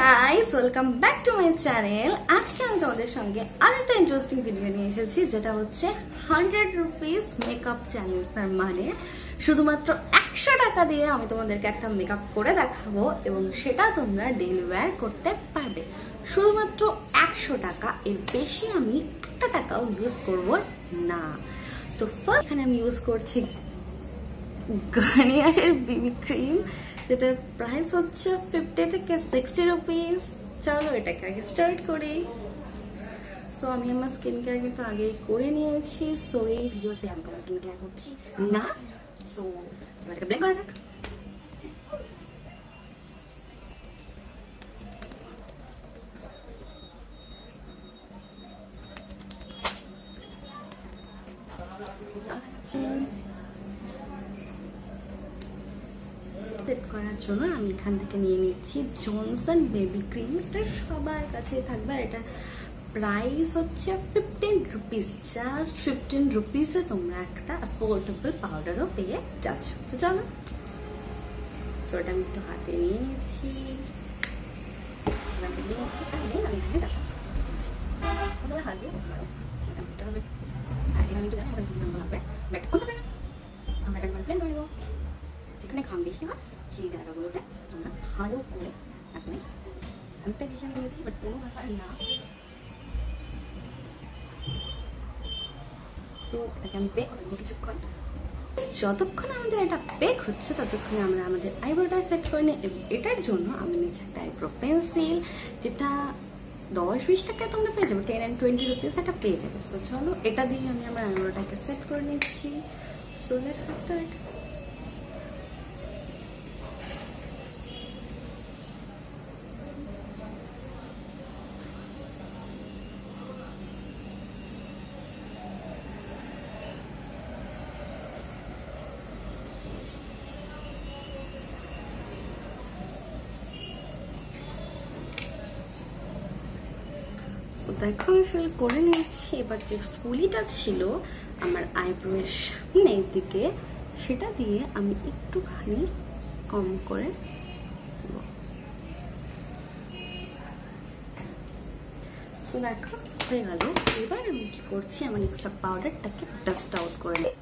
Guys, welcome back to my channel. আজকে আমি তোমাদের সঙ্গে আরেকটা ইন্টারেস্টিং ভিডিও নিয়ে এসেছি, যেটা হচ্ছে 100 রুপিস মেকআপ চ্যালেঞ্জ। তার মানে শুধুমাত্র 100 টাকা দিয়ে আমি তোমাদেরকে একটা মেকআপ করে দেখাবো এবং সেটা তোমরা ডেইলি ওয়্যার করতে পারবে। শুধুমাত্র 100 টাকা, এর বেশি আমি একটা টাকাও ইউজ করব না। তো ফার্স্ট এখানে আমি ইউজ করছি গার্নিয়ারের বিবি ক্রিম, যেটার প্রাইস হচ্ছে 50 থেকে 60 রুপিস। চলো এটাকে আগে স্টার্ট করি। সো আমি আমার স্কিন কেয়ার কিন্তু আগেই করে নিয়েছি, সো এই ভিডিওতে আমি কোনো স্কিন কেয়ার করছি না। সো এটাকে ব্লেন্ড করা যাক। সেট করার জন্য আমি এখান থেকে নিয়ে নিচ্ছি জনসন বেবি ক্রিম। এটা সবার কাছে থাকবে, এটা প্রাইস হচ্ছে 15 রুপিস। জাস্ট 15 রুপিসে তোমরা একটা অ্যাফোর্ডেবল পাউডারও পেয়ে যাচ্ছ। তো চলো, সোটা আমি একটু হাতে নিয়ে নিচ্ছি। আমি এখানে দেখাচ্ছি হাতে হবে। আমি একটু জানি হবে আমরা এটা প্ল্যান করবো। যেখানে ঘাম বেশি হয় সেই জায়গাগুলোতে তোমরা ভালো করে আপনি অনেকটা বেশি আমি নিয়েছি, বাট কোনো ব্যাপার না। তো এটাকে আমি বেক করবো কিছুক্ষণ। যতক্ষণ আমাদের এটা বেক হচ্ছে ততক্ষণে আমরা আমাদের আইব্রোটা সেট করে নিই। এটার জন্য আমি নিচ্ছি একটা আইব্রো পেন্সিল, যেটা 10-20 টাকায় তোমরা পেয়ে যাবে, 10 and 20 রুপিস এটা পেয়ে যাবে। সো চলো এটা দিয়ে আমি আমার আইব্রোটাকে সেট করে নিচ্ছি। So let's start. দেখো আমি ফিল করে নিয়েছি। এবার যে স্কুলিটা ছিল আমার আইব্রোয়ের সামনের দিকে, সেটা দিয়ে আমি একটুখানি কম করে দেখো হয়ে গেল। এবার আমি কি করছি, আমার এক্সট্রা পাউডারটাকে ডাস্ট আউট করে নিই।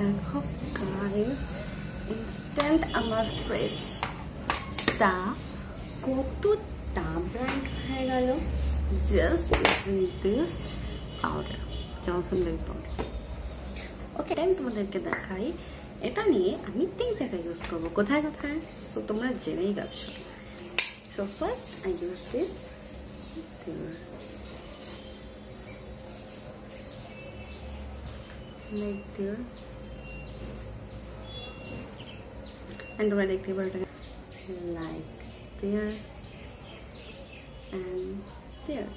দেখো গাইস, ইনস্ট্যান্ট আমার ফেসটা কতটা ব্রাইট হয়ে গেল just using this powder, Johnson baby powder. Okay, আমি তোমাদেরকে দেখাই। এটা নিয়ে আমি 3 জায়গায় ইউজ করবো। কোথায় কোথায়? সো তোমরা জেনেই গেছো। So first I use this like there, and তোমরা দেখতে পারো এটা like there and there.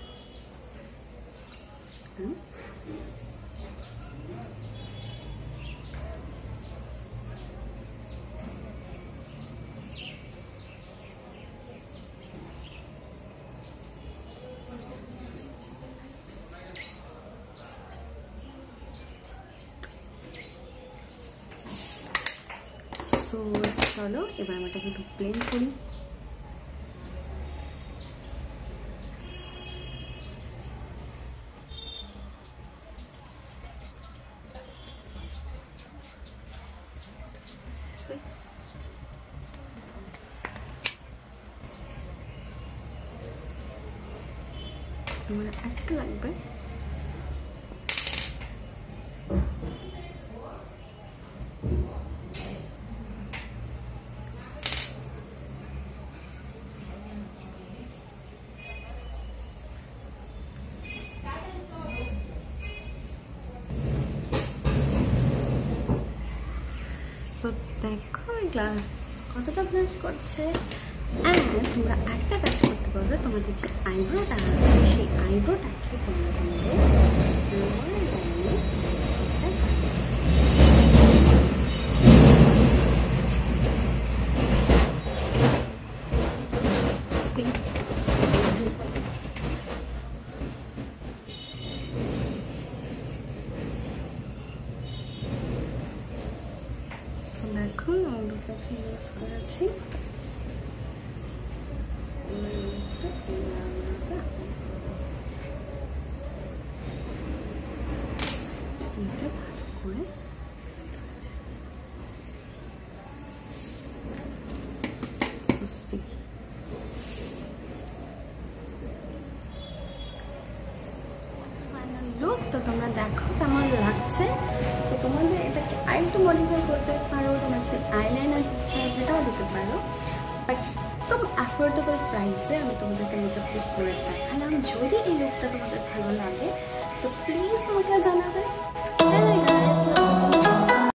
তো চলো এবার আমি এটাকে একটু প্লেন করি। আমার একটু লাগবে। দেখো এগুলা কতটা ব্লাশ করছে। তোমরা একটা কাজ করতে পারবে, তোমাদের যে আইব্রোটা আছে সেই আইব্রোটাকে তোমরা দেখুন আমাদের কাছে ইউজ করেছি করে লুক তো তোমরা দেখো কেমন লাগছে। সো তোমাদের এটাকে আরেকটু মডিফাই করতে পারো, তোমরা যদি আইলাইনার দিতে চাও সেটাও দিতে পারো, বাট একদম অ্যাফোর্ডেবল প্রাইসে আমি তোমাদেরকে মেকআপ লুক করে দেখালাম। যদি এই লুকটা তোমাদের ভালো লাগে তো প্লিজ আমাকে জানাবে।